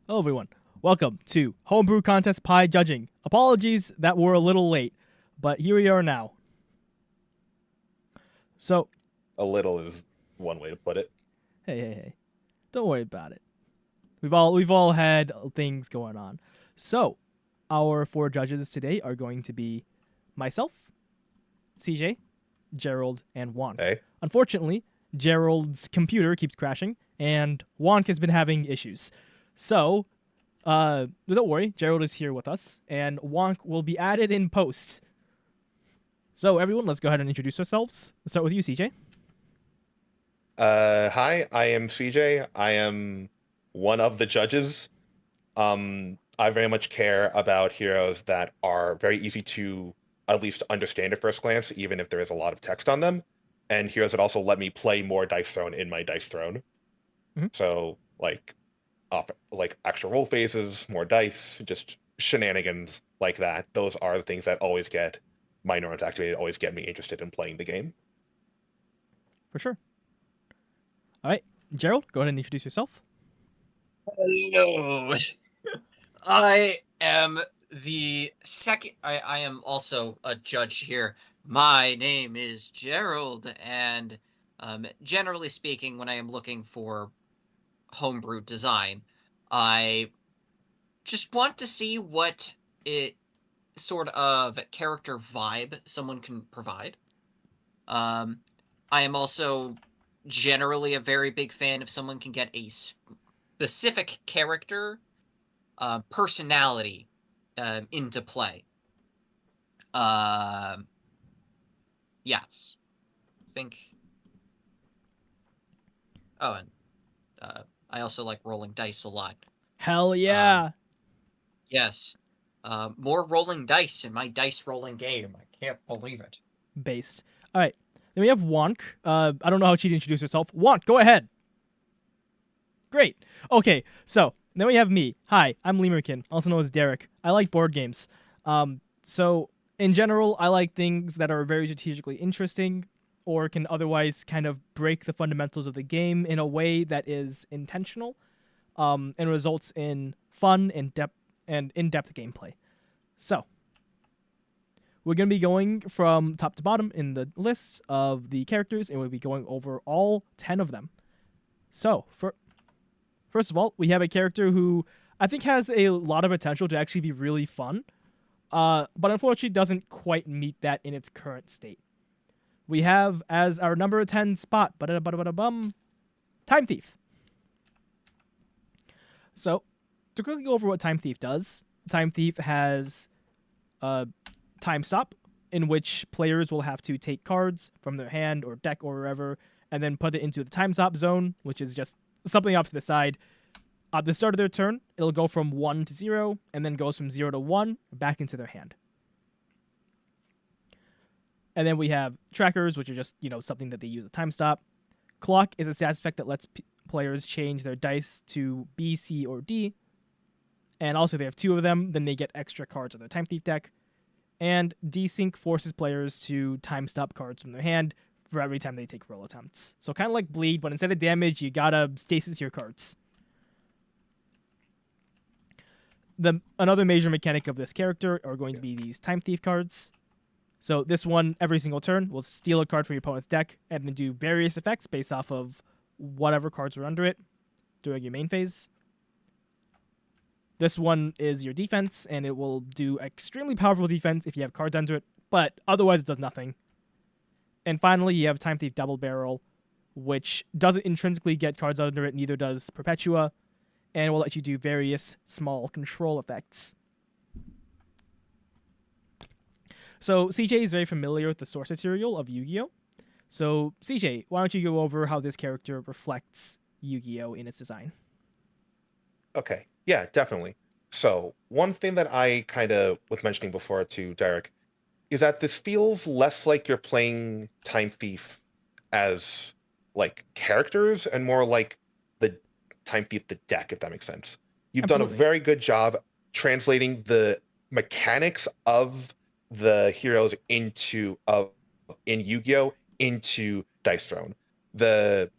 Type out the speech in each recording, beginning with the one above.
Hello, everyone. Welcome to Homebrew Contest Pie Judging. Apologies that we're a little late, but here we are now. So, A little is one way to put it. hey, don't worry about it. We've all had things going on. So, our four judges today are going to be myself, CJ, Gerald, and Wonk. Hey, Unfortunately, Gerald's computer keeps crashing, and Wonk has been having issues. So, don't worry, Gerald is here with us, and Wonk will be added in post. So, everyone, let's go ahead and introduce ourselves. Let's start with you, CJ. hi, I am CJ. I am one of the judges. I very much care about heroes that are very easy to at least understand at first glance, even if there is a lot of text on them, and heroes that also let me play more Dice Throne in my Dice Throne. Mhm. So, like extra roll phases, more dice, just shenanigans like that. Those are the things that always get my neurons activated, always get me interested in playing the game. For sure. All right, Gerald, go ahead and introduce yourself. Hello. I am the second. I am also a judge here. My name is Gerald, and generally speaking, when I am looking for homebrew design, I just want to see what it sort of character vibe someone can provide. Um, I am also generally a very big fan if someone can get a specific character personality into play. Um, yes, I think. Oh, and I also like rolling dice a lot. Hell Um, yeah, yes, more rolling dice in my dice rolling game. I can't believe it. based. All right, then we have Wonk. I don't know how she'd introduce herself. Wonk, go ahead. Great. Okay, so then we have me. Hi, I'm Lemurkin, also known as Derek. I like board games. So in general, I like things that are very strategically interesting or can otherwise kind of break the fundamentals of the game in a way that is intentional, and results in fun and in-depth gameplay. So we're going to be going from top to bottom in the list of the characters, and we'll be going over all 10 of them. So, first of all, we have a character who I think has a lot of potential to actually be really fun, but unfortunately doesn't quite meet that in its current state. We have as our number 10 spot, Time Thief. So, to quickly go over what Time Thief does, Time Thief has a time stop in which players will have to take cards from their hand or deck or wherever and then put it into the time stop zone, which is just something off to the side. At the start of their turn, it'll go from 1 to 0 and then goes from 0 to 1 back into their hand. And then we have trackers, which are just, something that they use a time stop. Clock is a stats effect that lets players change their dice to B, C, or D. And also, they have two of them, then they get extra cards on their Time Thief deck. And desync forces players to time stop cards from their hand for every time they take roll attempts. So kind of like bleed, but instead of damage, you gotta stasis your cards. Another major mechanic of this character are going to be these Time Thief cards. So this one, every single turn, will steal a card from your opponent's deck and then do various effects based off of whatever cards are under it during your main phase. This one is your defense, and it will do extremely powerful defense if you have cards under it, but otherwise it does nothing. And finally, you have Time Thief Double Barrel, which doesn't intrinsically get cards under it, neither does Perpetua, and will let you do various small control effects. So CJ is very familiar with the source material of Yu-Gi-Oh! So CJ, why don't you go over how this character reflects Yu-Gi-Oh! In its design? Okay. Yeah, definitely. So, one thing that I kind of was mentioning before to Derek is that this feels less like you're playing Time Thief as like characters and more like the Time Thief the deck, if that makes sense. You've done a Absolutely. very good job translating the mechanics of the heroes into of in Yu-Gi-Oh! Into Dice Throne. The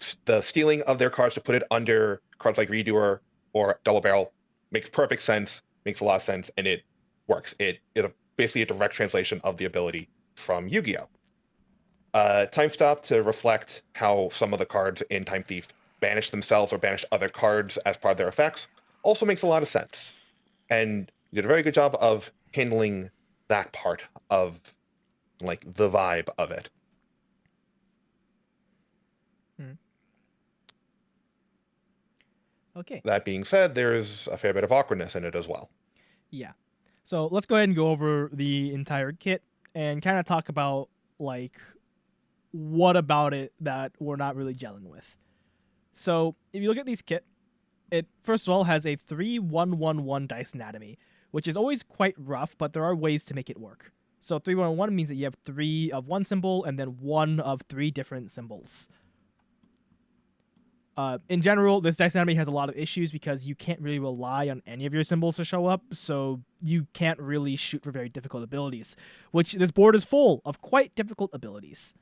stealing of their cards to put it under cards like Redoer or Double Barrel makes perfect sense, makes a lot of sense, and it works. It is basically a direct translation of the ability from Yu-Gi-Oh! Time Stop to reflect how some of the cards in Time Thief banish themselves or banish other cards as part of their effects also makes a lot of sense. And you did a very good job of handling that part of like the vibe of it. Okay. That being said, there's a fair bit of awkwardness in it as well. Yeah. So let's go ahead and go over the entire kit and kind of talk about like what about it that we're not really gelling with. So if you look at these kit, it first of all has a 3-1-1-1 dice anatomy, which is always quite rough, but there are ways to make it work. So 3-1-1 means that you have 3 of one symbol and then 1 of 3 different symbols. In general, this dice anatomy has a lot of issues because you can't really rely on any of your symbols to show up, so you can't really shoot for very difficult abilities, which this board is full of quite difficult abilities.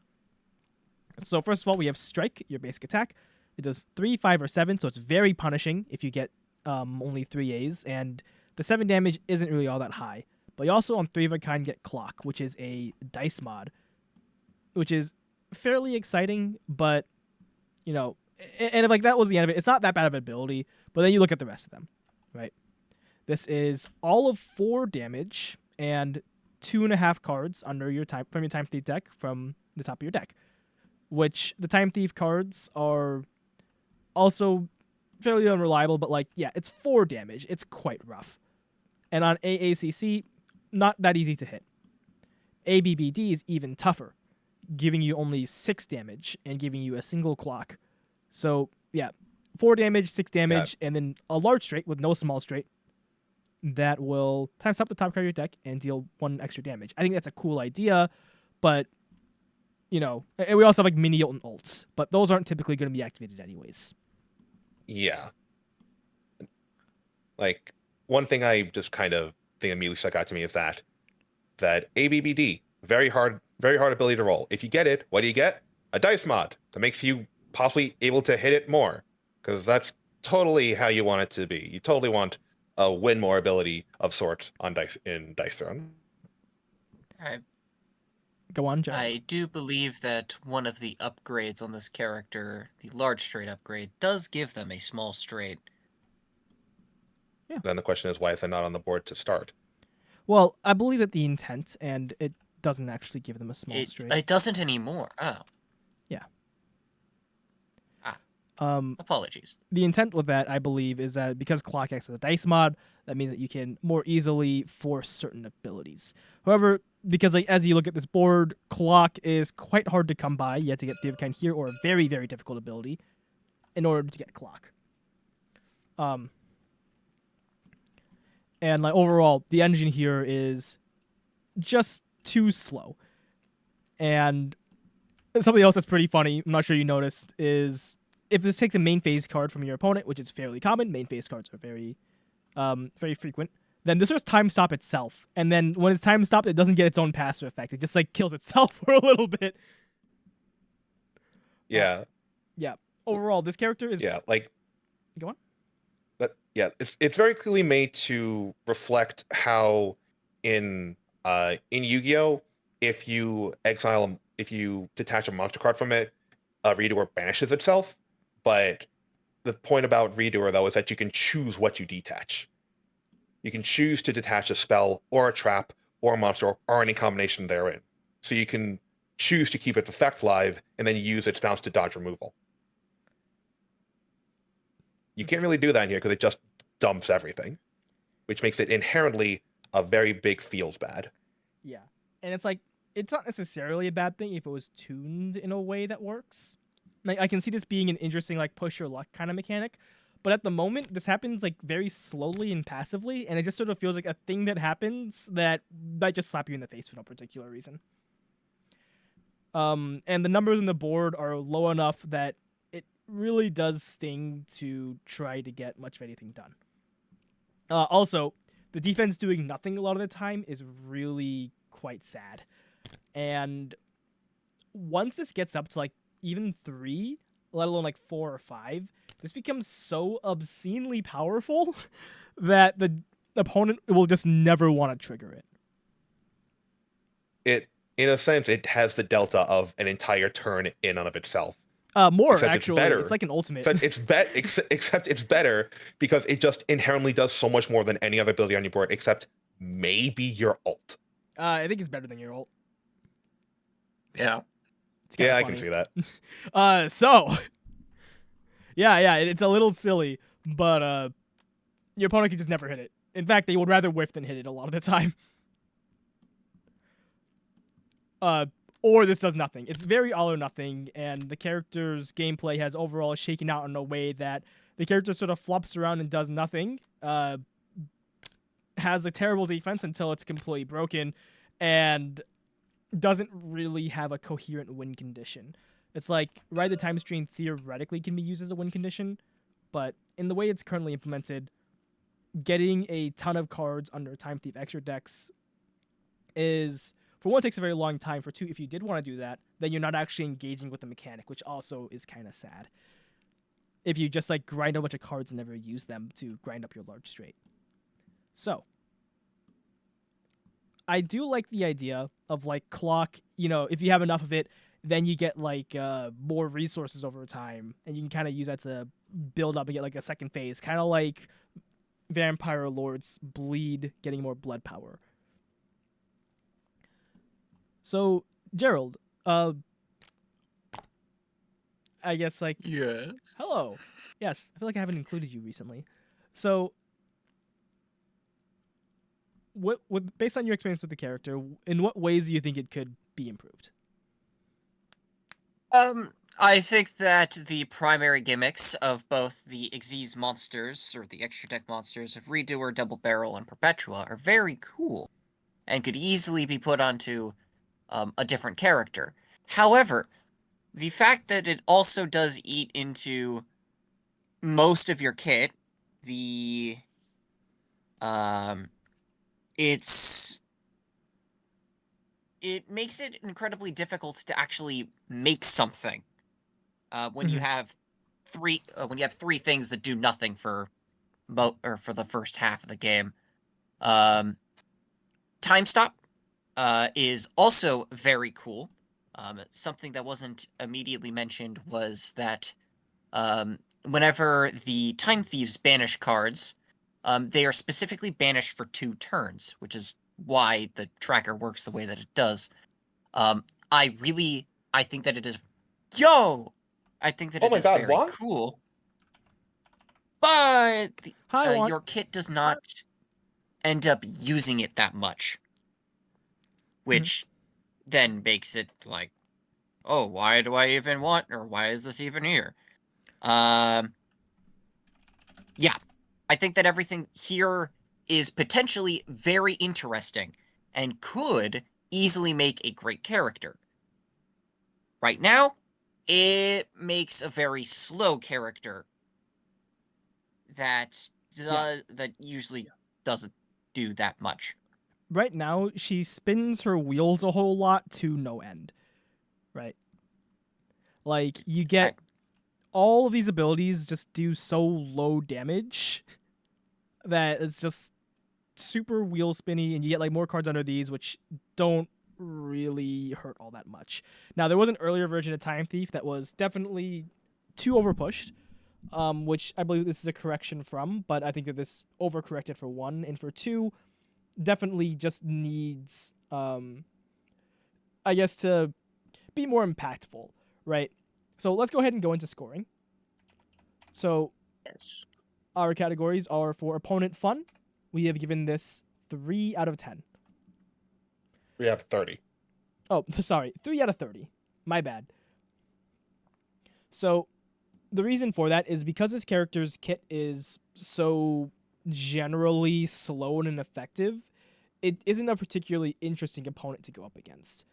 So first of all, we have Strike, your basic attack. It does 3, 5, or 7, so it's very punishing if you get only 3 A's, and the 7 damage isn't really all that high. But you also on 3 of a kind get Clock, which is a dice mod, which is fairly exciting, but, you know, and if like that was the end of it, it's not that bad of an ability, but then you look at the rest of them, right? This is all of 4 damage and 2.5 cards under your time from your Time Thief deck from the top of your deck, which the Time Thief cards are also fairly unreliable, but like, yeah, it's 4 damage. It's quite rough. And on AACC, not that easy to hit. ABBD is even tougher, giving you only 6 damage and giving you a single clock. So, yeah, 4 damage, 6 damage, and then a large straight with no small straight that will time stop the top card of your deck and deal 1 extra damage. I think that's a cool idea, but, you know, and we also have like mini ult and ults, but those aren't typically going to be activated anyways. Yeah. Like, one thing I just kind of think immediately stuck out to me is that ABBD, very hard ability to roll. If you get it, what do you get? A dice mod that makes you possibly able to hit it more, because that's totally how you want it to be. You totally want a win more ability of sorts on Dice Throne. Go on, Joe. I do believe that one of the upgrades on this character, the large straight upgrade, does give them a small straight. Yeah. Then the question is, why is that not on the board to start? Well, I believe that the intent, and it doesn't actually give them a small straight. It doesn't anymore. Oh. Yeah. Apologies. The intent with that, I believe, is that because Clock acts as a dice mod, that means that you can more easily force certain abilities. However, because like as you look at this board, Clock is quite hard to come by. You have to get 3 of a kind here or a very, very difficult ability in order to get Clock. And like overall, the engine here is just too slow. And something else that's pretty funny, I'm not sure you noticed, is if this takes a main phase card from your opponent, which is fairly common, main phase cards are very frequent, then this was time stop itself. And then when it's time stop, it doesn't get its own passive effect. It just like kills itself for a little bit. Yeah. Yeah. Overall, this character is... Yeah, like... Go on. Yeah, it's very clearly made to reflect how in Yu-Gi-Oh, if you detach a monster card from it, Redoer banishes itself. But the point about Redoer, though, is that you can choose what you detach. You can choose to detach a spell or a trap or a monster or any combination therein. So you can choose to keep its effect live and then use its bounce to dodge removal. You can't really do that here because it just dumps everything, which makes it inherently a very big feels bad. Yeah. And it's like, it's not necessarily a bad thing if it was tuned in a way that works. Like, I can see this being an interesting, like, push your luck kind of mechanic. But at the moment, this happens, like, very slowly and passively, and it just sort of feels like a thing that happens that might just slap you in the face for no particular reason. And the numbers on the board are low enough that it really does sting to try to get much of anything done. Also, the defense doing nothing a lot of the time is really quite sad. And once this gets up to like even 3, let alone like 4 or 5, this becomes so obscenely powerful that the opponent will just never want to trigger it. It, in a sense, it has the delta of an entire turn in and of itself. More Except actually, it's better. it's like an ultimate. Except it's better because it just inherently does so much more than any other ability on your board, except maybe your ult. I think it's better than your ult. Yeah. It's kinda Yeah, I funny. can see that. So yeah, it's a little silly, but your opponent can just never hit it. In fact, they would rather whiff than hit it a lot of the time. Or this does nothing. It's very all or nothing, and the character's gameplay has overall shaken out in a way that the character sort of flops around and does nothing, has a terrible defense until it's completely broken, and doesn't really have a coherent win condition. It's like, Ride the Time Stream theoretically can be used as a win condition, but in the way it's currently implemented, getting a ton of cards under Time Thief extra decks is, for one, it takes a very long time. For two, if you did want to do that, then you're not actually engaging with the mechanic, which also is kind of sad. If you just like grind a bunch of cards and never use them to grind up your large straight. So, I do like the idea of like clock, if you have enough of it, then you get like more resources over time, and you can kind of use that to build up and get like a second phase, kind of like Vampire Lord's Bleed getting more blood power. So, Gerald, I guess like Yeah. hello. Yes, I feel like I haven't included you recently. So, what based on your experience with the character, in what ways do you think it could be improved? I think that the primary gimmicks of both the Xyz monsters, or the extra deck monsters of Redoer, Double Barrel, and Perpetua are very cool, and could easily be put onto a different character. However, the fact that it also does eat into most of your kit, it makes it incredibly difficult to actually make something when you have three things that do nothing for the first half of the game. Time stop is also very cool. Something that wasn't immediately mentioned was that whenever the Time Thieves banish cards, they are specifically banished for 2 turns, which is why the tracker works the way that it does. I think that it is... I think that Oh it my is God, very Wong? cool. But Hi, Juan. your kit does not end up using it that much. Which then makes it like, oh, why do I even want, or why is this even here? Yeah, I think that everything here is potentially very interesting and could easily make a great character. Right now, it makes a very slow character that usually doesn't do that much. Right now, she spins her wheels a whole lot to no end. Right? Like, you get all of these abilities just do so low damage that it's just super wheel spinny, and you get like more cards under these, which don't really hurt all that much. Now, there was an earlier version of Time Thief that was definitely too overpushed, which I believe this is a correction from, but I think that this overcorrected for 1, and for 2, definitely just needs, I guess, to be more impactful, right? So let's go ahead and go into scoring. So our categories are for opponent fun. We have given this 3 out of 10. We have 30. Oh, sorry, 3 out of 30. My bad. So the reason for that is because this character's kit is so generally slow and ineffective, it isn't a particularly interesting opponent to go up against.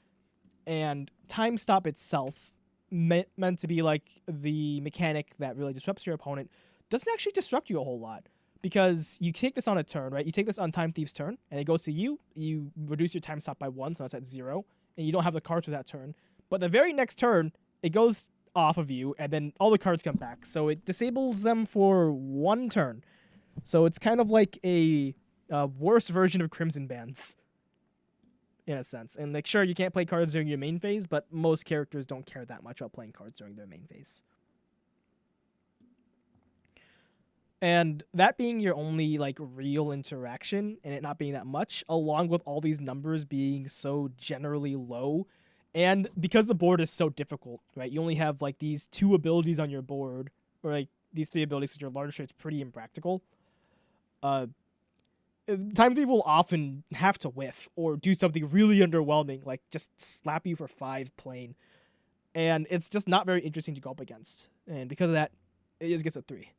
And Time Stop itself, meant to be like the mechanic that really disrupts your opponent, doesn't actually disrupt you a whole lot. Because you take this on a turn, right? You take this on Time Thief's turn, and it goes to you. You reduce your Time Stop by 1, so it's at 0. And you don't have the cards for that turn. But the very next turn, it goes off of you, and then all the cards come back. So it disables them for 1 turn. So it's kind of like a worse version of Crimson Bands, in a sense. And like, sure, you can't play cards during your main phase, but most characters don't care that much about playing cards during their main phase. And that being your only like real interaction and it not being that much, along with all these numbers being so generally low, and because the board is so difficult, right? You only have like these 2 abilities on your board, or like these 3 abilities that you're larger, so it's pretty impractical. Time Thief will often have to whiff or do something really underwhelming, like just slap you for 5 plain. And it's just not very interesting to go up against. And because of that, it just gets a 3.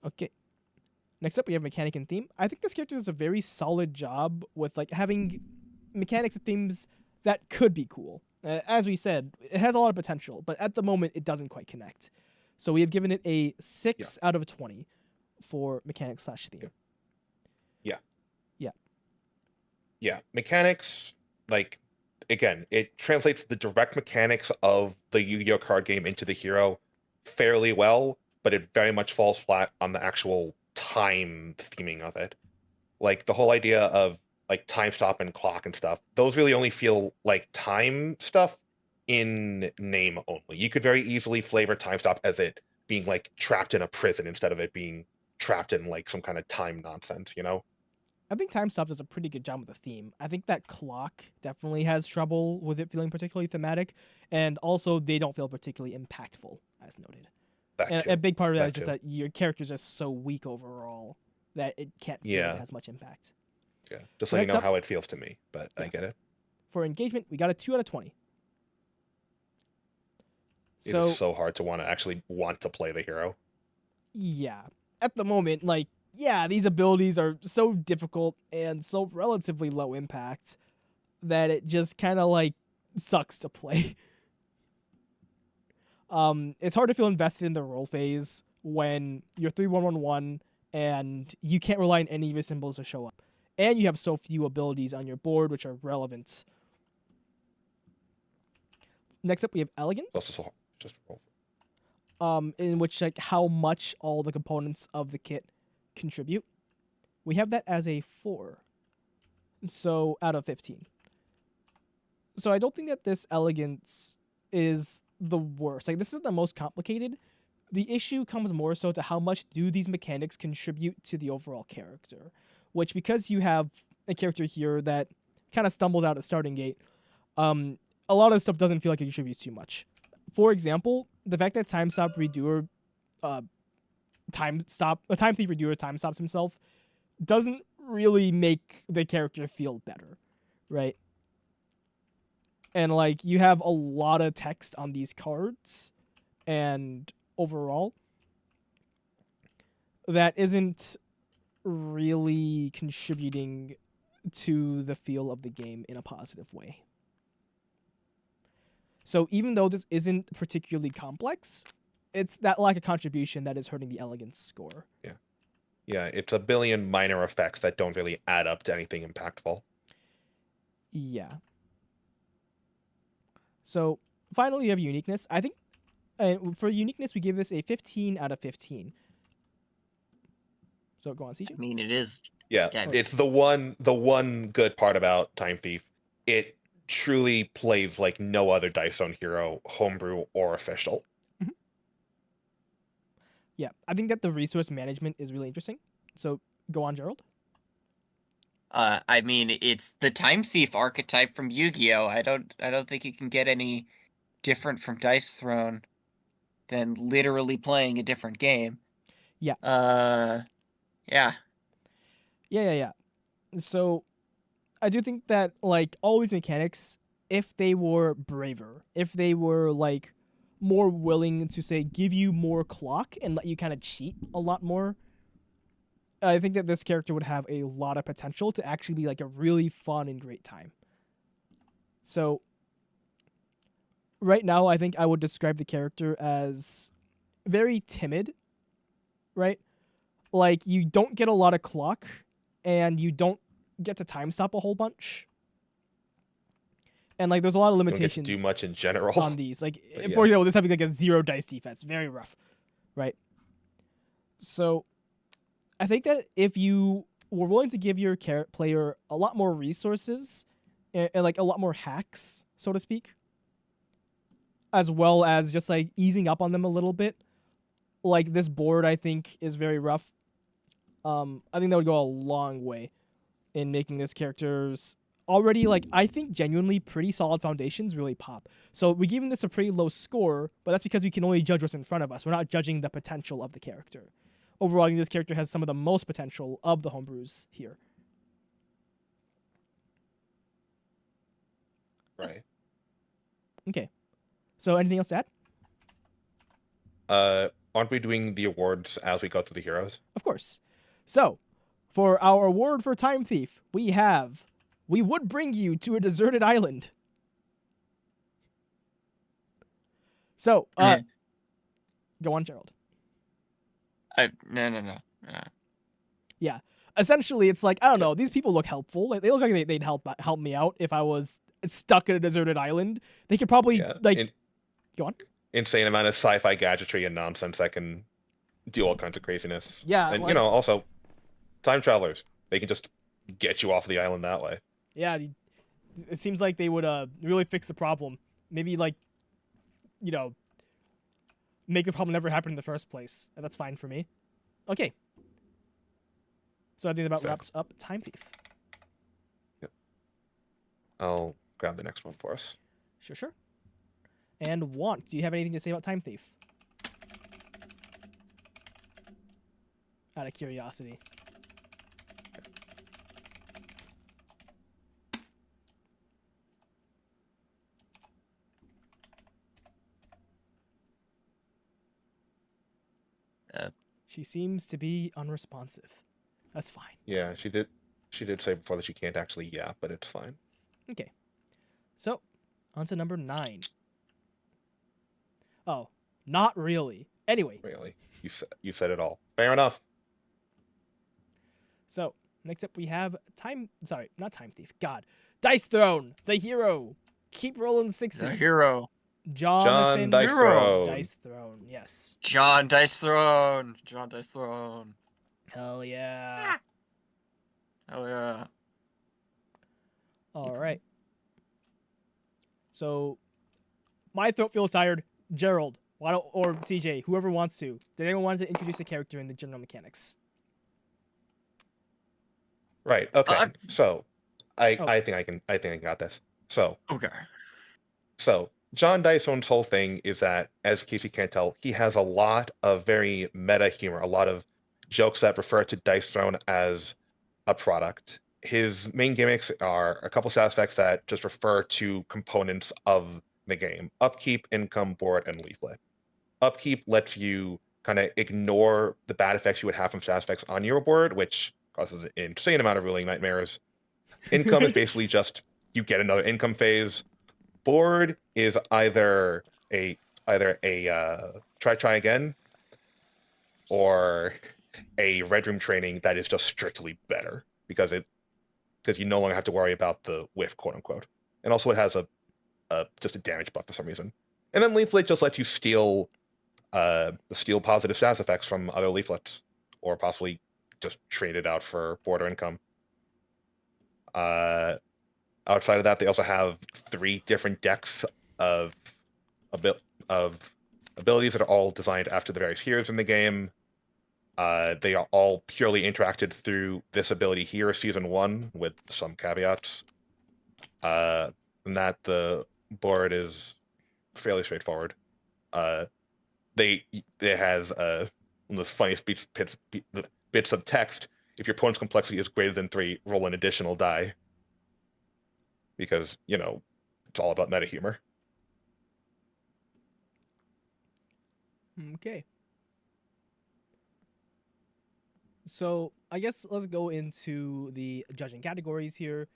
Okay. Next up, we have Mechanic and Theme. I think this character does a very solid job with like having mechanics and themes that could be cool. As we said, it has a lot of potential, but at the moment, it doesn't quite connect. So we have given it a 6 out of 20 for mechanics/theme. Yeah, mechanics, like, again, it translates the direct mechanics of the Yu-Gi-Oh card game into the hero fairly well, but it very much falls flat on the actual time theming of it. Like, the whole idea of, like, time stop and clock and stuff, those really only feel like time stuff in name only. You could very easily flavor time stop as it being, like, trapped in a prison instead of it being trapped in, like, some kind of time nonsense, you know? I think Time Stop does a pretty good job with the theme. I think that clock definitely has trouble with it feeling particularly thematic, and also they don't feel particularly impactful, as noted. That And too. a big part of that is just too. that your character's just so weak overall that it can't feel Yeah. it has much impact. Yeah, just So so you next know up- how it feels to me, but I Yeah. get it. For engagement, we got a 2 out of 20. It So is so hard to actually want to play the hero. yeah, at the moment, like, yeah, these abilities are so difficult and so relatively low impact that it just kind of like sucks to play. It's hard to feel invested in the roll phase when you're 3-1-1-1 and you can't rely on any of your symbols to show up, and you have so few abilities on your board which are relevant. Next up, we have Elegance. It's also so hard. Just roll. In which like how much all the components of the kit contribute. We have that as a 4. So out of 15. So I don't think that this Elegance is the worst. Like, this is the most complicated. The issue comes more so to how much do these mechanics contribute to the overall character, which, because you have a character here that kind of stumbles out at starting gate, a lot of stuff doesn't feel like it contributes too much. For example, the fact that Time Thief Redoer time stops himself doesn't really make the character feel better, right? And like, you have a lot of text on these cards, and overall, that isn't really contributing to the feel of the game in a positive way. So even though this isn't particularly complex, it's that lack of contribution that is hurting the Elegance score. Yeah, it's a billion minor effects that don't really add up to anything impactful. Yeah. So finally, you have uniqueness. I think for uniqueness, we give this a 15 out of 15. So go on, CJ. I mean, it is. Yeah, Yeah. it's the one good part about Time Thief. It truly plays like no other Dice Zone hero, homebrew or official. Yeah, I think that the resource management is really interesting. So go on, Gerald. I mean, it's the Time Thief archetype from Yu-Gi-Oh. I don't think you can get any different from Dice Throne than literally playing a different game. Yeah. Yeah. Yeah. So I do think that like all these mechanics, if they were braver, if they were like more willing to say give you more clock and let you kind of cheat a lot more, I think that this character would have a lot of potential to actually be like a really fun and great time. So right now, I think I would describe the character as very timid, right? Like, you don't get a lot of clock and you don't get to time stop a whole bunch. And like, there's a lot of Don't get to limitations do much in general. on these. Like, But for yeah. example, this having like a 0 dice defense, very rough, right? So I think that if you were willing to give your player a lot more resources and like a lot more hacks, so to speak, as well as just like easing up on them a little bit, like this board I think is very rough. I think that would go a long way in making this character's already like I think genuinely pretty solid foundations really pop. So we're giving this a pretty low score, but that's because we can only judge what's in front of us. We're not judging the potential of the character. Overall, I think this character has some of the most potential of the homebrews here. Right. Okay. So anything else to add? Aren't we doing the awards as we go through the heroes? Of course. So, for our award for Time Thief, we have We Would Bring You to a Deserted Island. So, go on, Gerald. No. Yeah. Essentially, it's like, I don't know, these people look helpful. Like, they look like they'd help me out if I was stuck in a deserted island. They could probably, go on. Insane amount of sci-fi gadgetry and nonsense that can do all kinds of craziness. Yeah, and like- also time travelers. They can just get you off the island that way. Yeah, it seems like they would really fix the problem. Maybe like, make the problem never happen in the first place. And that's fine for me. Okay. So I think that about wraps up Time Thief. Yep. I'll grab the next one for us. Sure. And Want, do you have anything to say about Time Thief? Out of curiosity. She seems to be unresponsive. That's fine. Yeah, she did say before that she can't actually but it's fine. Okay. So, on to number 9. Oh, not really. Anyway. Really? You said it all. Fair enough. So, next up we have not Time Thief. God. Dice Throne, the hero. Keep rolling 6s. The hero. Jonathan Dice Hero. Throne. Dice Throne, yes. John Dice Throne. Hell yeah. Oh yeah. All right. So, my throat feels tired. Gerald, or CJ, whoever wants to. Did anyone want to introduce a character in the general mechanics? Right. Okay. So, I think I got this. So, Okay. So John Dysone's whole thing is that, as Casey can't tell, he has a lot of very meta humor, a lot of jokes that refer to Dice Throne as a product. His main gimmicks are a couple sound effects that just refer to components of the game: upkeep, income, board, and leaflet. Upkeep lets you kind of ignore the bad effects you would have from sound effects on your board, which causes an insane amount of ruling nightmares. Income is basically just you get another income phase. Board is either a try again, or a Red Room training that is just strictly better because you no longer have to worry about the whiff, quote unquote. And also it has just a damage buff for some reason. And then leaflet just lets you steal positive stats effects from other leaflets, or possibly just trade it out for board or income. Outside of that, they also have 3 different decks of abilities that are all designed after the various heroes in the game. They are all purely interacted through this ability here, Season 1, with some caveats. And that the board is fairly straightforward. It has one of the funniest bits of text. If your opponent's complexity is greater than 3, roll an additional die. Because, it's all about meta humor. Okay. So, I guess let's go into the judging categories here.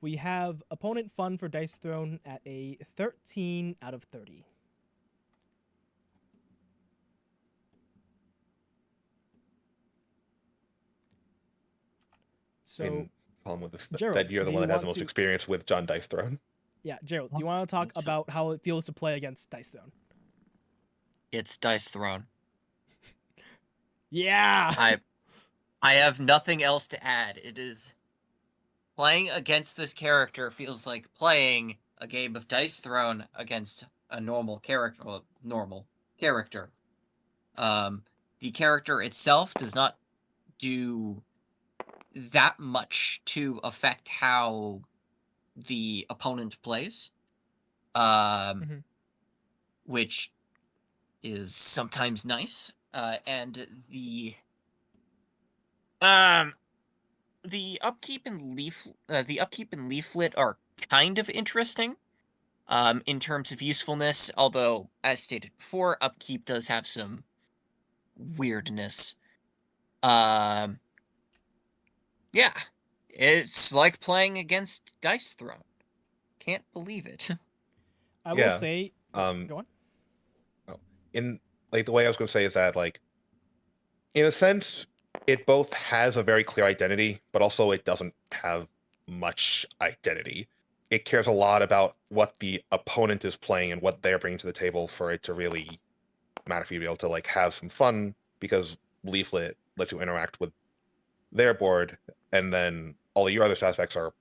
We have opponent fun for Dice Throne at a 13 out of 30. So, problem with this Gerald, that you're the do one you that has the want most to- experience with John Dice Throne. yeah, Gerald, do you want to talk about how it feels to play against Dice Throne? It's Dice Throne. Yeah. I have nothing else to add. It is playing against this character feels like playing a game of Dice Throne against a normal character. Well, normal character. The character itself does not do that much to affect how the opponent plays, Mhm. which is sometimes nice. And um, the upkeep and leaflet are kind of interesting. In terms of usefulness, although as stated before, upkeep does have some weirdness. Um, yeah, it's like playing against Dice Throne. Can't believe it. I will Yeah. say. Um, Go on. in like the way I was going to say is that like in a sense, it both has a very clear identity, but also it doesn't have much identity. It cares a lot about what the opponent is playing and what they're bringing to the table for it to really matter for you to be able to like have some fun because Leaflet lets you interact with their board, and then all of your other aspects are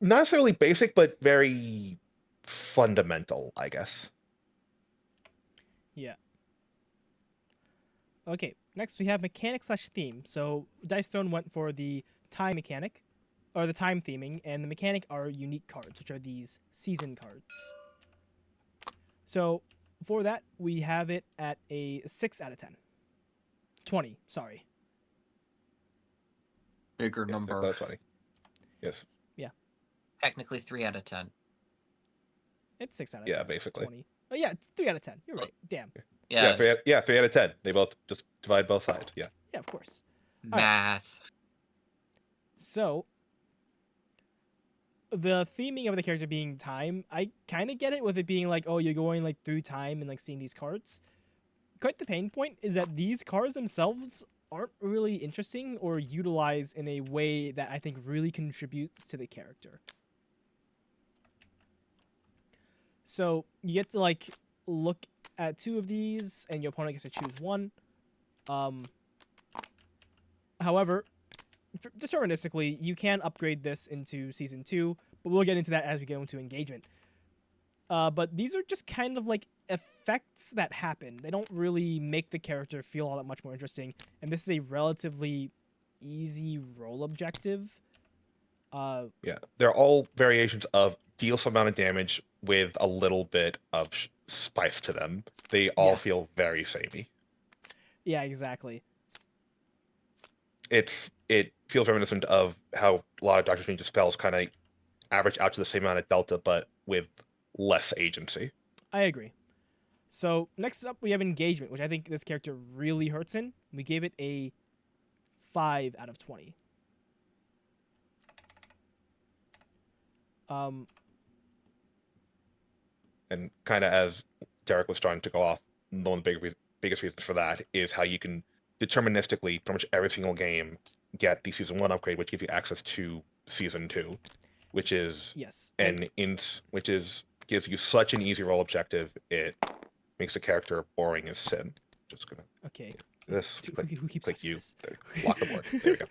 not necessarily basic, but very fundamental, I guess. Yeah. Okay. Next we have mechanic slash theme. So Dice Throne went for the time mechanic, or the time theming, and the mechanic are unique cards, which are these season cards. So for that, we have it at a 6 out of 10. 20, sorry. Bigger Yes, number. that's funny. Yes. Yeah. Technically 3 out of 10. It's 6 out of Yeah, 10. basically. 20. Oh, yeah, it's 3 out of 10. You're right. Damn. Yeah, 3 out of 10. They both just divide both sides. Yeah. Yeah, of course. All right. math. So, the theming of the character being time, I kind of get it with it being like, oh, you're going like through time and like seeing these cards. Quite the pain point is that these cards themselves aren't really interesting or utilized in a way that I think really contributes to the character. So you get to like look at 2 of these, and your opponent gets to choose 1. However, deterministically, you can upgrade this into Season 2, but we'll get into that as we go into engagement. But these are just kind of like effects that happen. They don't really make the character feel all that much more interesting, and this is a relatively easy roll objective. Yeah. They're all variations of deal some amount of damage with a little bit of spice to them. They all Yeah. feel very samey. Yeah, exactly. It feels reminiscent of how a lot of Doctor Strange's spells kind of average out to the same amount of delta, but with less agency. I agree. So next up, we have engagement, which I think this character really hurts in. We gave it a 5 out of 20. And kind of as Derek was starting to go off, one of the biggest reasons for that is how you can deterministically, pretty much every single game, get the Season 1 upgrade, which gives you access to Season 2, which is Yes. gives you such an easy roll objective, it makes the character boring as sin. Just gonna Okay. this Who keeps click touching you. this? Lock the board. There we go.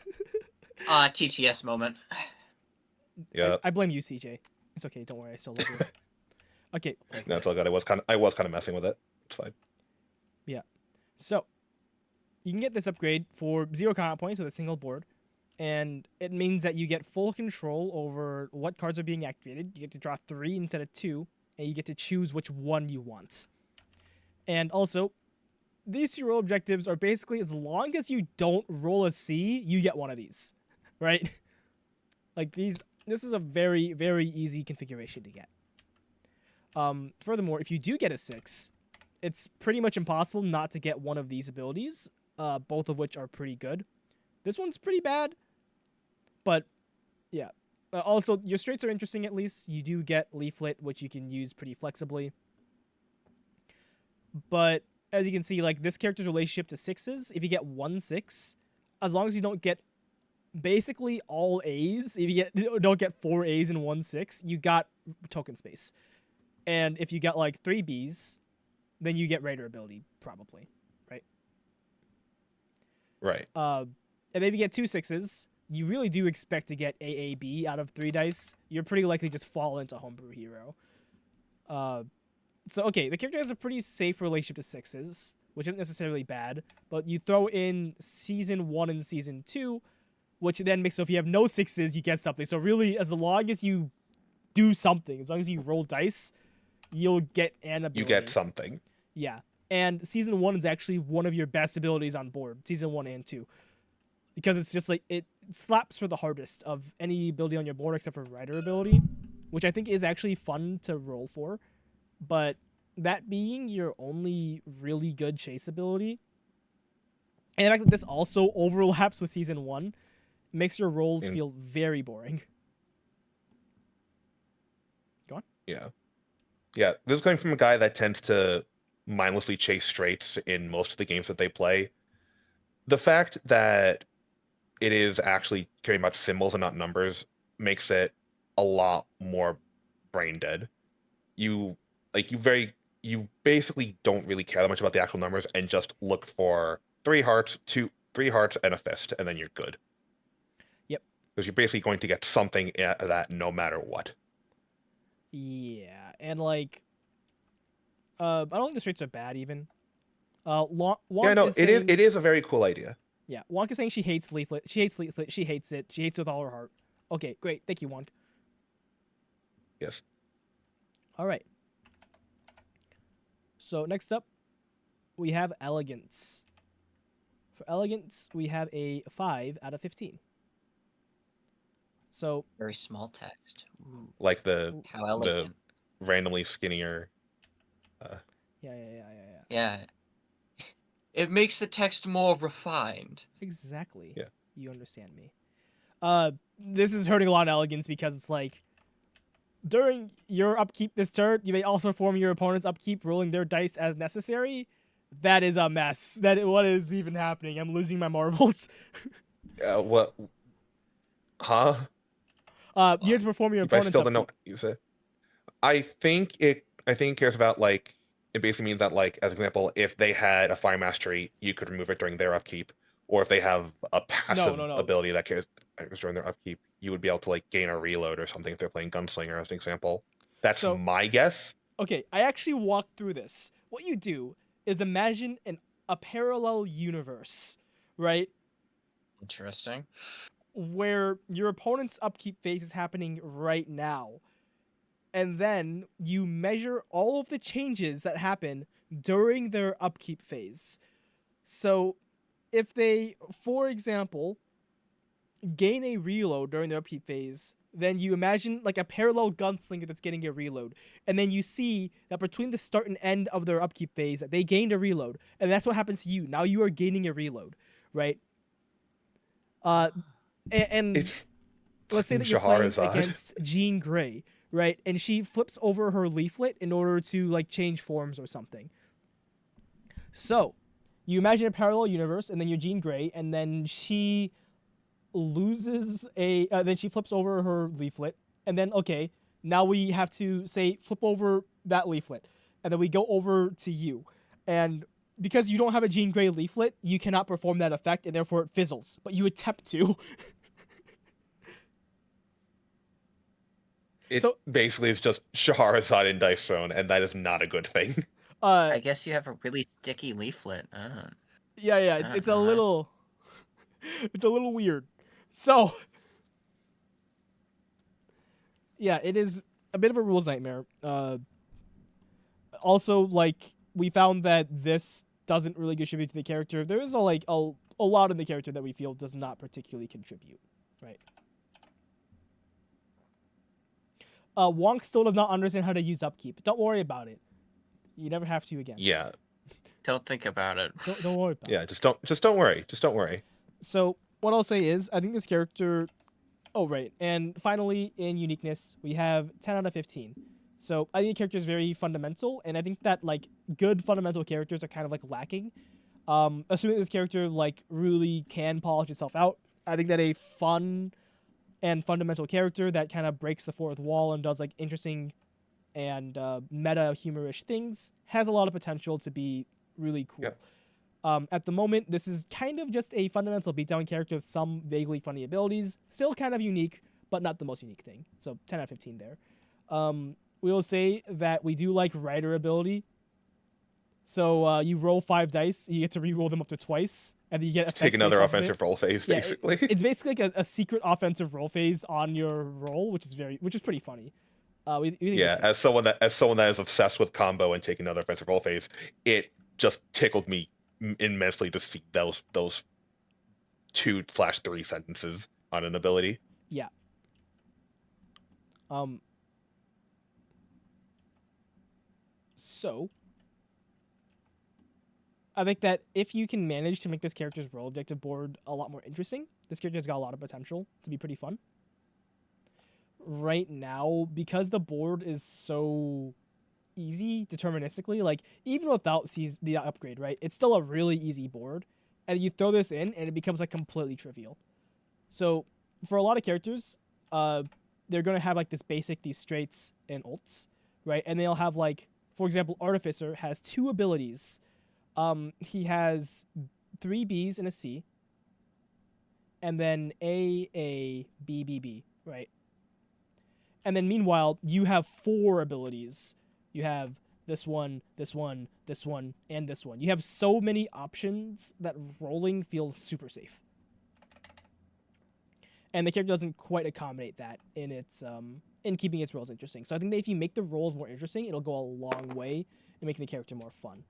TTS moment. Yeah. I blame you, CJ. It's okay. Don't worry. I still love you. Okay. No, it's all good. I was kind of messing with it. It's fine. Yeah. So you can get this upgrade for 0 combat points with a single board, and it means that you get full control over what cards are being activated. You get to draw 3 instead of 2, and you get to choose which one you want. And also, these 2 roll objectives are basically as long as you don't roll a C, you get one of these, right? Like these, this is a very, very easy configuration to get. Furthermore, if you do get a 6, it's pretty much impossible not to get one of these abilities, both of which are pretty good. This one's pretty bad, but yeah. Also, your straights are interesting at least. You do get Leaflet, which you can use pretty flexibly. But as you can see, like this character's relationship to 6s, if you get 1 6, as long as you don't get basically all A's, if you don't get 4 A's and 1 6, you got token space. And if you get like 3 B's, then you get Raider ability, probably, right? Right. And if you get 2 6s, you really do expect to get AAB out of 3 dice. You're pretty likely just fall into Homebrew Hero. So, okay, the character has a pretty safe relationship to 6s, which isn't necessarily bad, but you throw in Season 1 and Season 2, which then makes so if you have no 6s, you get something. So really, as long as you do something, as long as you roll dice, you'll get an ability. You get something. Yeah. And Season 1 is actually one of your best abilities on board, Season 1 and 2. Because it's just like, it slaps for the hardest of any ability on your board except for Rider ability, which I think is actually fun to roll for. But that being your only really good chase ability, and the fact that this also overlaps with Season 1, makes your rolls feel very boring. Go on. Yeah. Yeah, this is coming from a guy that tends to mindlessly chase straights in most of the games that they play. The fact that it is actually very much symbols and not numbers makes it a lot more brain dead. You basically don't really care that much about the actual numbers and just look for 3 hearts, 3 hearts, and a fist, and then you're good. Yep. Because you're basically going to get something out of that no matter what. Yeah, and like, I don't think the straights are bad even. Wonk is saying, it is a very cool idea. Yeah, Wonk is saying she hates Leaflet. She hates Leaflet. She hates it. She hates it with all her heart. Okay, great. Thank you, Wonk. Yes. All right. So next up, we have Elegance. For Elegance, we have a 5 out of 15. So Very small text. Ooh, Like the how elegant. randomly skinnier. Yeah. It makes the text more refined. Exactly. Yeah. You understand me. This is hurting a lot of Elegance because it's like, during your upkeep this turn, you may also perform your opponent's upkeep, rolling their dice as necessary. That is a mess. What is even happening? I'm losing my marbles. What? Huh? You have to perform your If I opponent's still don't know upkeep. what you said. I think it cares about, like, it basically means that, like, as an example, if they had a fire mastery, you could remove it during their upkeep, or if they have a passive No. ability that cares during their upkeep, you would be able to, like, gain a reload or something if they're playing Gunslinger, as an example. That's So- my guess. Okay, I actually walked through this. What you do is imagine a parallel universe, right? Interesting. Where your opponent's upkeep phase is happening right now. And then you measure all of the changes that happen during their upkeep phase. So if they, for example, gain a reload during their upkeep phase, then you imagine like a parallel gunslinger that's getting a reload. And then you see that between the start and end of their upkeep phase, they gained a reload. And that's what happens to you. Now you are gaining a reload, right? And It's let's say that you're playing against Jean Grey, right? And she flips over her leaflet in order to like change forms or something. So you imagine a parallel universe, and then you're Jean Grey, and then she loses then she flips over her leaflet, and then okay, now we have to say flip over that leaflet, and then we go over to you, and because you don't have a Jean Grey leaflet, you cannot perform that effect, and therefore it fizzles. But you attempt to. It basically is just Shahrazad in Dice Throne, and that is not a good thing. I guess you have a really sticky leaflet. Yeah, it's a little, it's a little weird. So, yeah, it is a bit of a rules nightmare. Also, like, we found that this doesn't really contribute to the character. There is a lot in the character that we feel does not particularly contribute, right? Wonk still does not understand how to use upkeep. Don't worry about it. You never have to again. Yeah. Don't think about it. Don't worry about it. Yeah, just don't worry. Just don't worry. So what I'll say is, I think this character. Oh right, and finally in uniqueness, we have 10 out of 15. So I think the character is very fundamental, and I think that like good fundamental characters are kind of like lacking. Assuming this character like really can polish itself out, I think that a fun and fundamental character that kind of breaks the fourth wall and does like interesting and meta humorish things has a lot of potential to be really cool. Yep. At the moment, this is kind of just a fundamental beatdown character with some vaguely funny abilities. Still kind of unique, but not the most unique thing. So 10 out of 15 there. We will say that we do like Rider ability. So you roll 5 dice, you get to re-roll them up to twice, and then you get effects Take another based off of it. offensive roll phase, Yeah, basically. It's basically like a secret offensive roll phase on your roll, which is pretty funny. We think Yeah, this as someone that is obsessed with combo and taking another offensive roll phase, it just tickled me immensely to see those 2/3 sentences on an ability. Yeah. So I think that if you can manage to make this character's role objective board a lot more interesting, this character's got a lot of potential to be pretty fun. Right now, because the board is so easy deterministically, like even without the upgrade, right? It's still a really easy board, and you throw this in, and it becomes like completely trivial. So for a lot of characters, they're gonna have like these straights and ults, right? And they'll have like, for example, Artificer has 2 abilities. He has 3 Bs and a C, and then A B B B, right? And then meanwhile, you have 4 abilities. You have this one, this one, this one, and this one. You have so many options that rolling feels super safe. And the character doesn't quite accommodate that in its in keeping its rolls interesting. So I think that if you make the rolls more interesting, it'll go a long way in making the character more fun.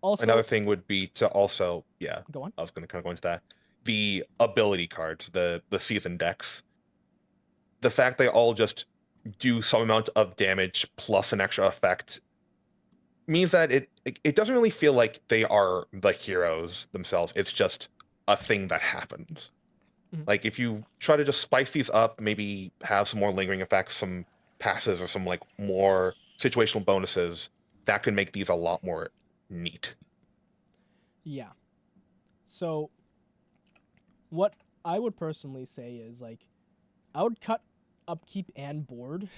Also, Another thing would be to also, go on. I was going to kind of go into that. The ability cards, the season decks, the fact they all just do some amount of damage plus an extra effect means that it doesn't really feel like they are the heroes themselves. It's just a thing that happens. Mhm. Like if you try to just spice these up, maybe have some more lingering effects, some passes, or some like more situational bonuses, that can make these a lot more neat. Yeah. So what I would personally say is like I would cut upkeep and board.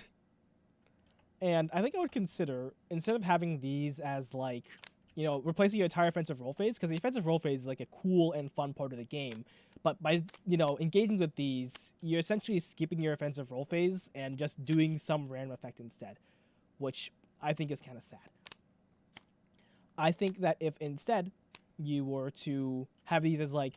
And I think I would consider, instead of having these as like, replacing your entire offensive roll phase, because the offensive roll phase is like a cool and fun part of the game. But by, engaging with these, you're essentially skipping your offensive roll phase and just doing some random effect instead, which I think is kind of sad. I think that if instead you were to have these as like,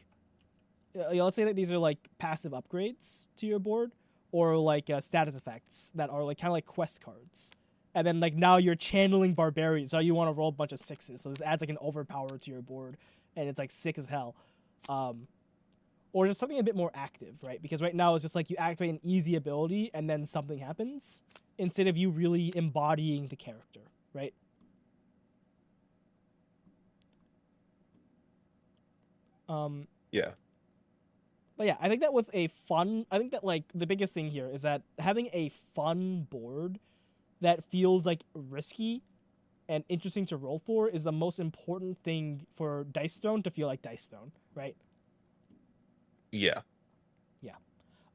let's say that these are like passive upgrades to your board, or like status effects that are like kind of like quest cards. And then like now you're channeling barbarians, so you want to roll a bunch of 6s. So this adds like an overpower to your board, and it's like sick as hell. Or just something a bit more active, right? Because right now it's just like you activate an easy ability and then something happens, instead of you really embodying the character, right? Yeah. But yeah, I think that I think that like the biggest thing here is that having a fun board that feels like risky and interesting to roll for is the most important thing for Dice Throne to feel like Dice Throne, right? Yeah. Yeah.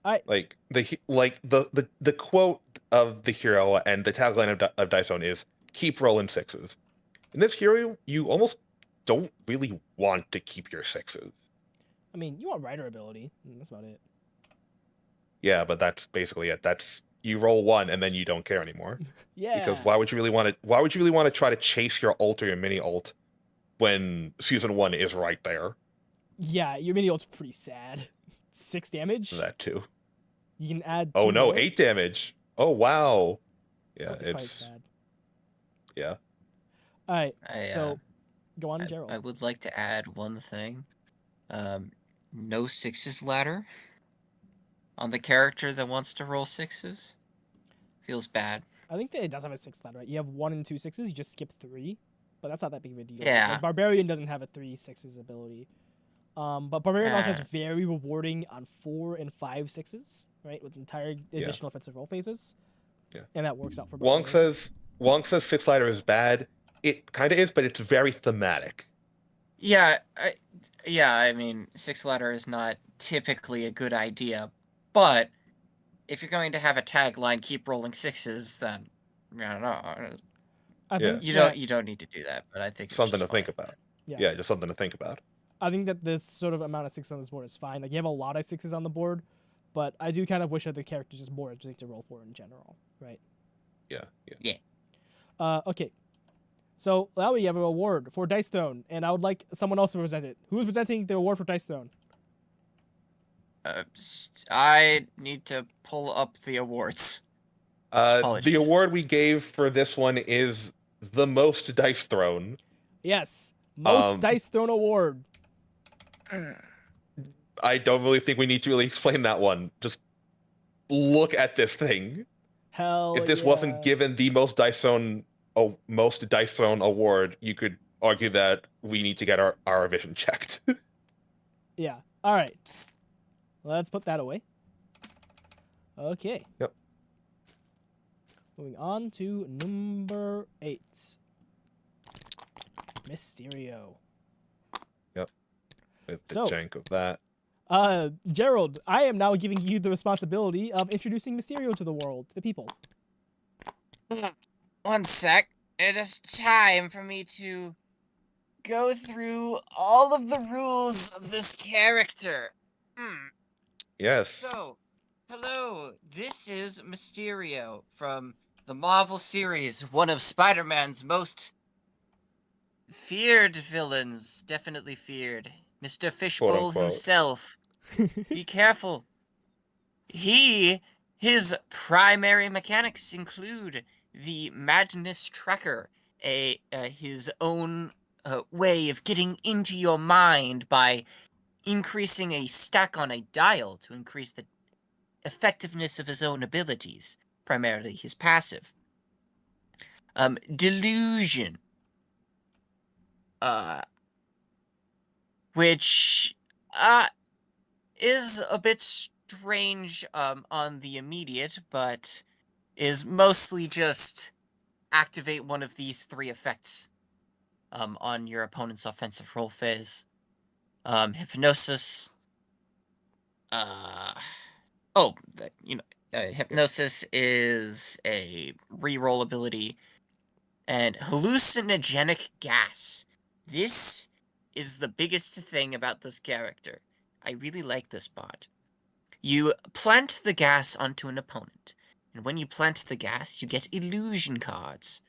Like the quote of the hero and the tagline of Dice Zone is "Keep rolling 6s." In this hero, you almost don't really want to keep your 6s. I mean, you want Rider ability, and that's about it. Yeah, but that's basically it. That's you roll 1 and then you don't care anymore. Yeah. Because why would you really want to? Why would you really want to try to chase your ult or your mini ult when season 1 is right there? Yeah, your mini ult's pretty sad. 6 damage. That too. You can add 2 Oh no, more. 8 damage. Oh wow. Yeah, It's quite it's sad. yeah. All right. I, So go on, Gerald. I would like to add one thing. No 6s ladder on the character that wants to roll 6s. Feels bad. I think that it does have a 6 ladder, right? You have 1 and 2 6s. You just skip 3, but that's not that big of a deal. Yeah. Like Barbarian doesn't have a 3 6s ability. But Barbarian also has very rewarding on 4 and 5 6s, right? With entire additional offensive roll phases. Yeah. And that works out for Barbarian. Wong says 6 ladder is bad. It kind of is, but it's very thematic. Yeah, I mean, 6 ladder is not typically a good idea, but if you're going to have a tagline "Keep rolling 6s," then I don't know. I think You don't need to do that, but I think it's Something just to think funny. about. Yeah, just something to think about. I think that this sort of amount of sixes on this board is fine. Like you have a lot of sixes on the board, but I do kind of wish that the character just more interesting to roll for in general, right? Yeah. Yeah. Okay. So now we have an award for Dice Throne, and I would like someone else to present it. Who is presenting the award for Dice Throne? I need to pull up the awards. The Apologies. award we gave for this one is the most dice thrown. Yes, most Um, Dice Throne award. I don't really think we need to really explain that one. Just look at this thing. Hell If this yeah. wasn't given the most dice thrown award, you could argue that we need to get our vision checked. Yeah. All right. Let's put that away. Okay. Yep. Moving on to number 8. Mysterio. With the So- jank of that. Gerald, I am now giving you the responsibility of introducing Mysterio to the world, to the people. One sec. It is time for me to go through all of the rules of this character. Yes. So, hello. This is Mysterio from the Marvel series, one of Spider-Man's most feared villains. Definitely feared. Mr. Fishbowl unquote. himself. Be careful. His primary mechanics include the Madness Tracker, his own way of getting into your mind by increasing a stack on a dial to increase the effectiveness of his own abilities, primarily his passive. Delusion, which is a bit strange on the immediate, but is mostly just activate one of these 3 effects on your opponent's offensive roll phase. Hypnosis. Hypnosis is a reroll ability. And hallucinogenic gas. This is the biggest thing about this character. I really like this bot. You plant the gas onto an opponent, and when you plant the gas, you get illusion cards.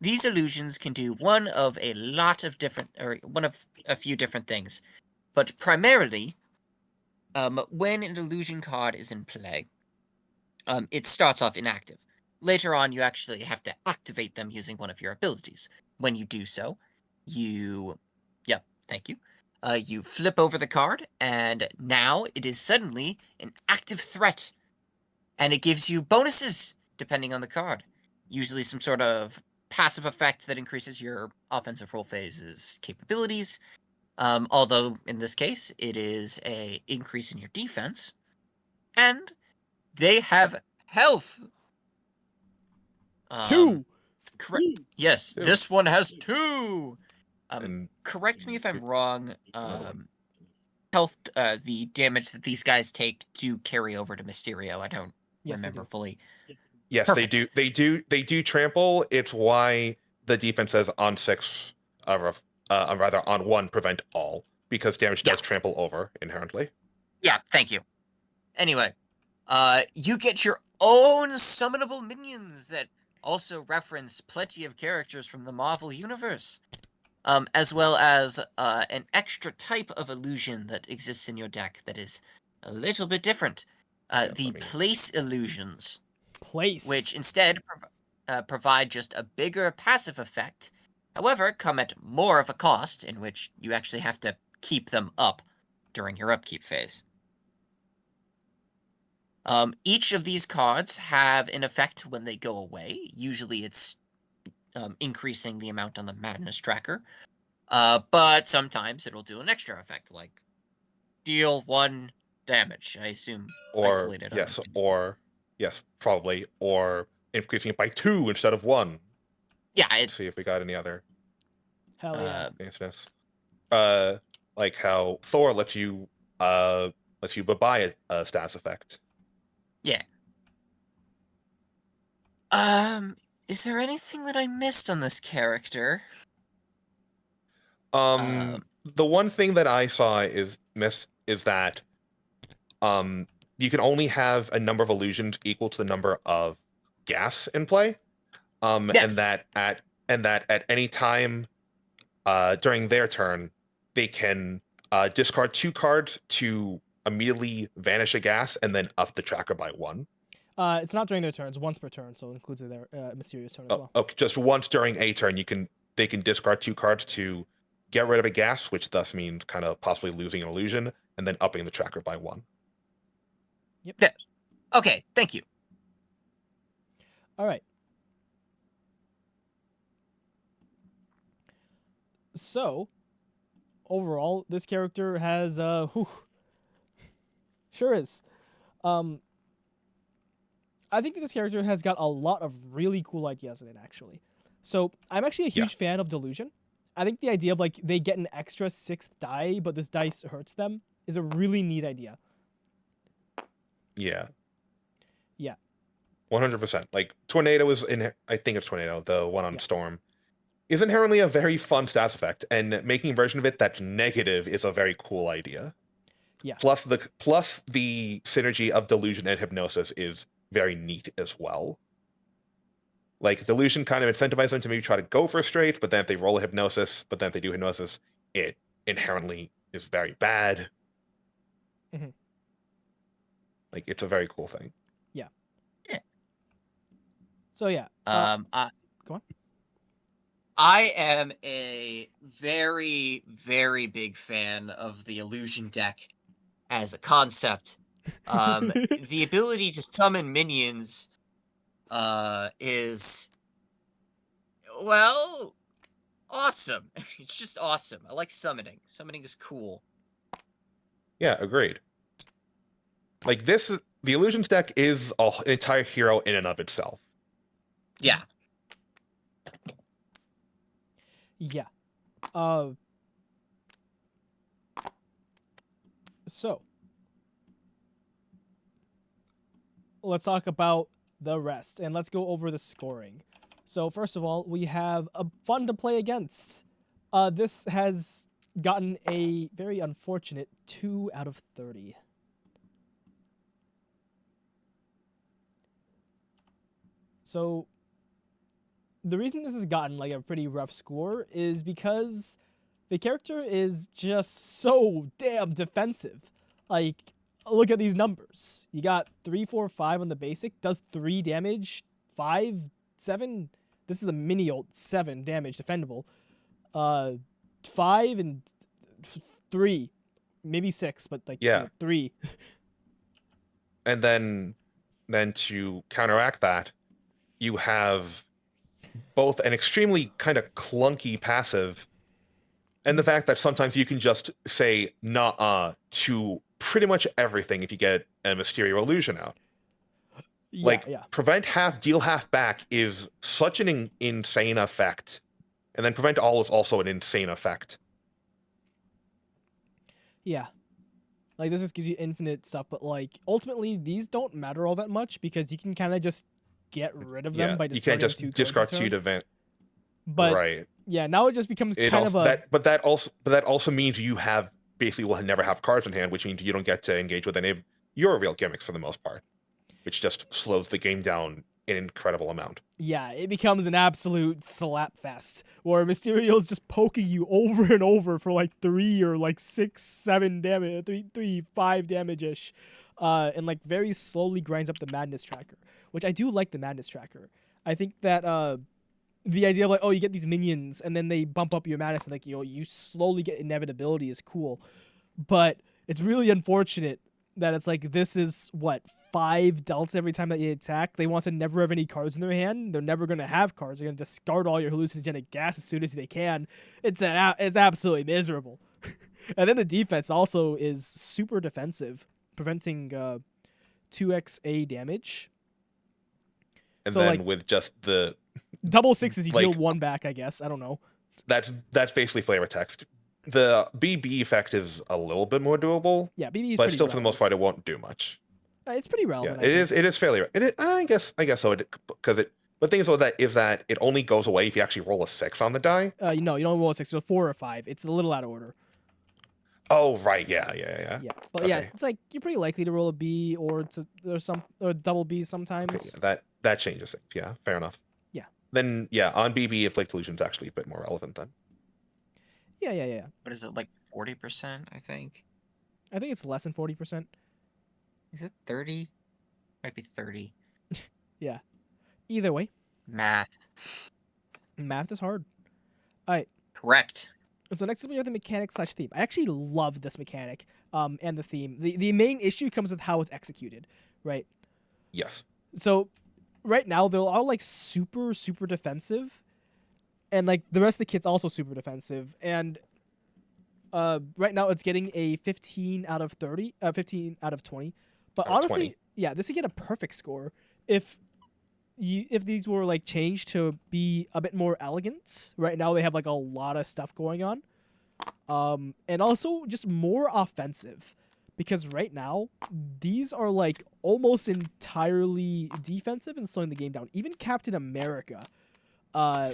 These illusions can do one of a few different things, but primarily, when an illusion card is in play, it starts off inactive. Later on, you actually have to activate them using one of your abilities. When you do so, thank you. You flip over the card, and now it is suddenly an active threat. And it gives you bonuses, depending on the card. Usually some sort of passive effect that increases your offensive roll phase's capabilities. Although, in this case, it is an increase in your defense. And they have health. 2. Correct. Yes, 2. this one has 2. And Correct me if I'm wrong. Health, the damage that these guys take do carry over to Mysterio. I don't Yes, they remember do. fully. yes, Perfect. they do trample. It's why the defense says on 6, rather on 1 prevent all, because damage does trample over inherently. Yeah, thank you. Anyway, you get your own summonable minions that also reference plenty of characters from the Marvel universe, as well as an extra type of illusion that exists in your deck that is a little bit different. The place illusions, Place. which instead provide just a bigger passive effect, however, come at more of a cost, in which you actually have to keep them up during your upkeep phase. Each of these cards have an effect when they go away. Usually it's increasing the amount on the Madness Tracker. But sometimes it'll do an extra effect, like deal 1 damage, I assume. Or Isolated. yes, probably, or increasing it by 2 instead of 1. Yeah, Let's see if we got any other Hell yeah. incidents. Like how Thor lets you buy a status effect. yeah. Is there anything that I missed on this character? The one thing that I saw is that you can only have a number of illusions equal to the number of gas in play. Yes. And that at any time during their turn, they can discard 2 cards to immediately vanish a gas and then up the tracker by 1. It's not during their turns, once per turn, so it includes their mysterious turn as well. Okay, just once during a turn, they can discard 2 cards to get rid of a gas, which thus means kind of possibly losing an illusion, and then upping the tracker by 1. Yep. Yes. Okay, thank you. All right. So, overall, this character has sure is. I think that this character has got a lot of really cool ideas in it, actually. So, I'm actually a huge fan of Delusion. I think the idea of, like, they get an extra 6th die, but this dice hurts them, is a really neat idea. Yeah. Yeah. 100%. Like, Tornado is I think it's Tornado, the one on Yeah. Storm, is inherently a very fun stats effect, and making a version of it that's negative is a very cool idea. Yeah. Plus the synergy of Delusion and Hypnosis is very neat as well. Like, Delusion kind of incentivizes them to maybe try to go for a straight, but then if they roll a Hypnosis, but then if they do Hypnosis, it inherently is very bad. Mhm. Like, it's a very cool thing. Yeah. Yeah. So yeah. Go on. I am a very, very big fan of the illusion deck as a concept. The ability to summon minions is, well, awesome. It's just awesome. I like summoning. Summoning is cool. Yeah, agreed. Like, the Illusions deck is an entire hero in and of itself. Yeah. Yeah. So let's talk about the rest, and let's go over the scoring. So first of all, we have a fun to play against. This has gotten a very unfortunate 2 out of 30. So the reason this has gotten like a pretty rough score is because the character is just so damn defensive. Like, look at these numbers. You got 3, 4, 5 on the basic, does 3 damage, 5, 7. This is the mini ult, 7 damage defendable. 5 and 3, maybe 6, but like 3. And then to counteract that, you have both an extremely kind of clunky passive and the fact that sometimes you can just say nah to pretty much everything if you get a Mysterio illusion out. Prevent half, deal half back is such an insane effect. And then prevent all is also an insane effect. Yeah. Like, this just gives you infinite stuff, but like ultimately these don't matter all that much because you can kind of just get rid of them by discarding 2 cards. You can't just discard 2 to vent. But right. Yeah, now it just becomes that also means you basically will never have cards in hand, which means you don't get to engage with any of your real gimmicks for the most part, which just slows the game down an incredible amount. Yeah, it becomes an absolute slap fest where Mysterio's just poking you over and over for like 3 or like 6, 7 damage, 3, 5 damage-ish, and like very slowly grinds up the madness tracker, which I do like the madness tracker. I think that the idea of like, oh, you get these minions and then they bump up your madness and like, you slowly get inevitability is cool, but it's really unfortunate that it's like, this is what, 5 delts every time that you attack. They want to never have any cards in their hand. They're never going to have cards. They're going to discard all your hallucinogenic gas as soon as they can. It's absolutely miserable. And then the defense also is super defensive, preventing 2xa damage. And so, then like, with just the double 6s, you heal 1 back, I guess. I don't know. That's basically flavor text. The BB effect is a little bit more doable. Yeah, BB is but still, relevant. For the most part, it won't do much. It's pretty relevant. Yeah, it is fairly. I guess so, because it But the thing is that it only goes away if you actually roll a 6 on the die. You don't roll a 6, so 4 or 5. It's a little out of order. Oh, right. Yeah. Yeah, but Okay. it's like you're pretty likely to roll a B or double B Okay, sometimes. yeah, that changes things. Yeah, fair enough. Yeah. Then, yeah, on BB, Inflict Illusion is actually a bit more relevant then. Yeah. What is it, like 40%, I think? I think it's less than 40%. Is it 30? Might be 30. Yeah. Either way, Math. math is hard. All right. Correct. So next up we have the mechanic/theme. I actually love this mechanic, and the theme. The main issue comes with how it's executed, right? Yes. So right now they're all like super defensive, and like the rest of the kit's also super defensive. And right now it's getting a 15 out of 30, 15 out of 20. But Out of honestly, 20. yeah, this would get a perfect score if these were like changed to be a bit more elegant. Right now they have like a lot of stuff going on. And also just more offensive, because right now these are like almost entirely defensive and slowing the game down. Even Captain America,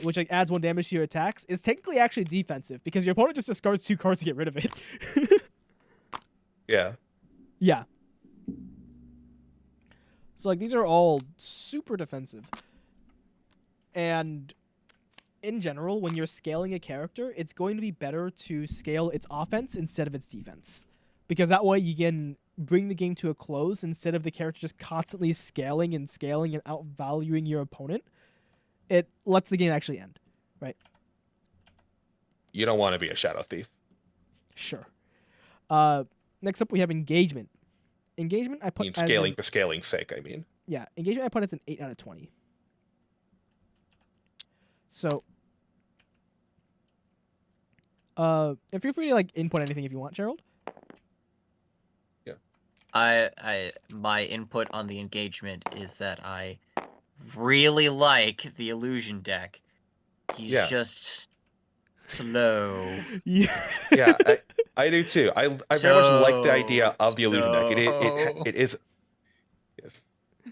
which like adds 1 damage to your attacks, is technically actually defensive because your opponent just discards 2 cards to get rid of it. Yeah. Yeah. So like these are all super defensive. And in general, when you're scaling a character, it's going to be better to scale its offense instead of its defense. Because that way you can bring the game to a close instead of the character just constantly scaling and outvaluing your opponent. It lets the game actually end, right? You don't want to be a Shadow Thief. Sure. Next up we have engagement. Engagement I I put mean, as scaling for scaling's sake, I mean. yeah, engagement I put as an 8 out of 20. So and feel free to like input anything if you want, Gerald. My input on the engagement is that I really like the illusion deck. He's Yeah. just slow. Yeah. Yeah, I do too. I very much like the idea of the illusion deck. Slow. It is yes, so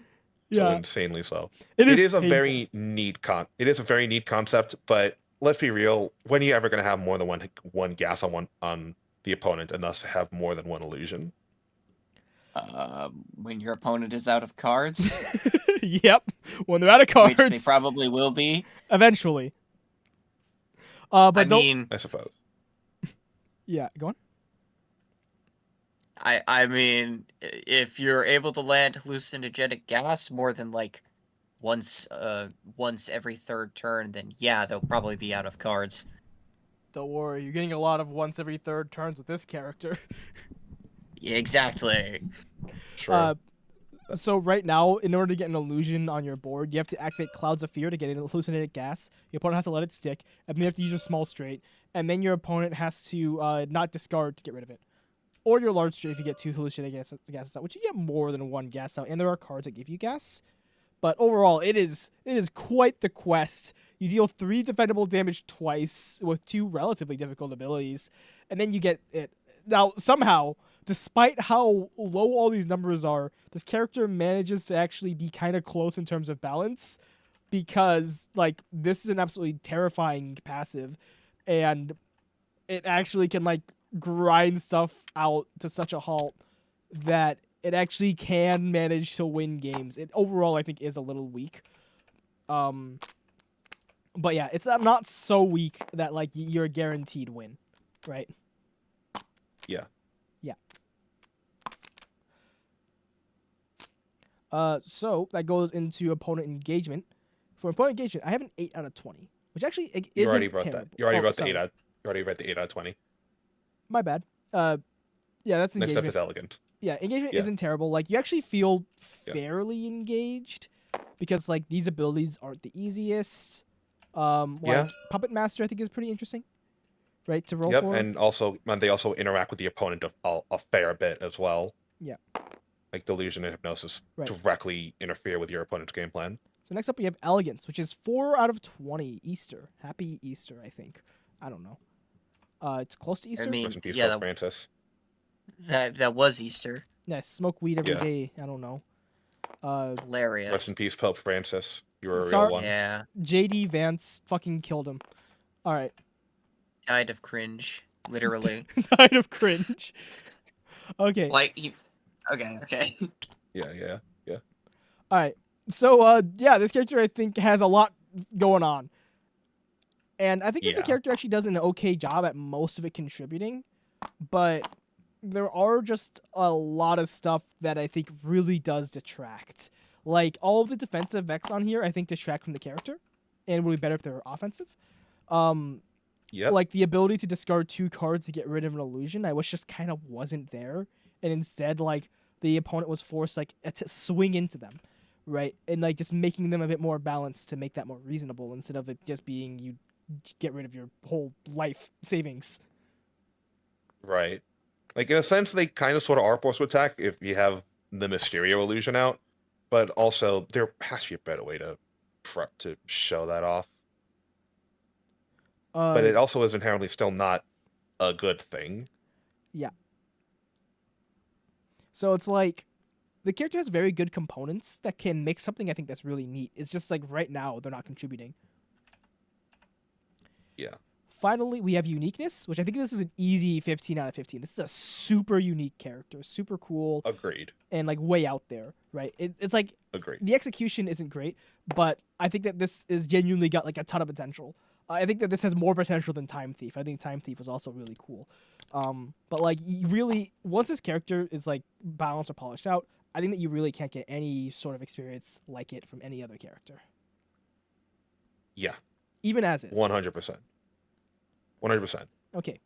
Yeah. insanely slow. It It is a painful. very neat concept, but let's be real, when are you ever going to have more than one gas on the opponent and thus have more than one illusion? When your opponent is out of cards, Yep. When they're out of cards, which they probably will be. eventually. I But mean, I suppose. yeah, go on. I mean, if you're able to land hallucinogenic gas more than like once every 3rd turn, then yeah, they'll probably be out of cards. Don't worry, you're getting a lot of once every 3rd turns with this character. Yeah, exactly. Sure. So right now, in order to get an illusion on your board, you have to activate Clouds of Fear to get an hallucinated gas. Your opponent has to let it stick, and then you have to use your small straight, and then your opponent has to not discard to get rid of it. Or your large straight if you get 2 hallucinated gases out, which you get more than 1 gas out, and there are cards that give you gas. But overall, it is quite the quest. You deal 3 defendable damage twice with 2 relatively difficult abilities, and then you get it. Now, somehow, despite how low all these numbers are, this character manages to actually be kind of close in terms of balance, because like this is an absolutely terrifying passive, and it actually can like grind stuff out to such a halt that it actually can manage to win games. It overall I think is a little weak. But yeah, it's not so weak that like you're a guaranteed win, right? Yeah. Yeah. So that goes into opponent engagement. For opponent engagement, I have an 8 out of 20, which actually isn't You already wrote terrible. that. You already wrote sorry. the 8 out. You already read the 8 out of 20. My bad. Yeah, that's Next up engagement. is elegant. Yeah, engagement Yeah. isn't terrible. Like you actually feel Yeah. fairly engaged, because like these abilities aren't the easiest. Like Yeah. Puppet Master I think is pretty interesting, right? To roll Yep, for. and they also interact with the opponent a fair bit as well. Yeah. Like delusion and hypnosis Right. directly interfere with your opponent's game plan. So next up we have Elegance, which is 4 out of 20. Easter. Happy Easter, I think. I don't know. It's close to Easter. I mean, Rest in peace, yeah, Pope Francis. that was Easter. Yeah, smoke weed every Yeah. day. I don't know. Hilarious. Rest in peace, Pope Francis. You were a real Sorry- one. Yeah, JD Vance fucking killed him. All right. died of cringe, literally. Died of cringe. Okay. Like he. Okay. Yeah. All right. So yeah, this character I think has a lot going on. And I think that the Yeah. character actually does an okay job at most of it contributing, but there are just a lot of stuff that I think really does detract. Like all of the defensive Vex on here I think detract from the character and would be better if they were offensive. Yep. Like the ability to discard 2 cards to get rid of an illusion, I wish just kind of wasn't there, and instead like the opponent was forced like to swing into them, right? And like just making them a bit more balanced to make that more reasonable instead of it just being you get rid of your whole life savings. Right. Like in a sense, they kind of sort of are forced to attack if you have the Mysterio illusion out, but also there has to be a better way to show that off. But it also is inherently still not a good thing. So it's like the character has very good components that can make something I think that's really neat. It's just like right now they're not contributing. Yeah. Finally, we have uniqueness, which I think this is an easy 15 out of 15. This is a super unique character, super cool, Agreed. and like way out there, right? It's like Agreed. the execution isn't great, but I think that this is genuinely got like a ton of potential. I think that this has more potential than Time Thief. I think Time Thief was also really cool. But like you really, once this character is like balanced or polished out, I think that you really can't get any sort of experience like it from any other character, Yeah. even as is. 100%. 100%. Okay.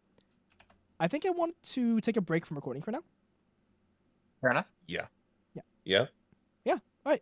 I think I want to take a break from recording for now. Fair enough. Yeah. Yeah. Yeah. Yeah. All right.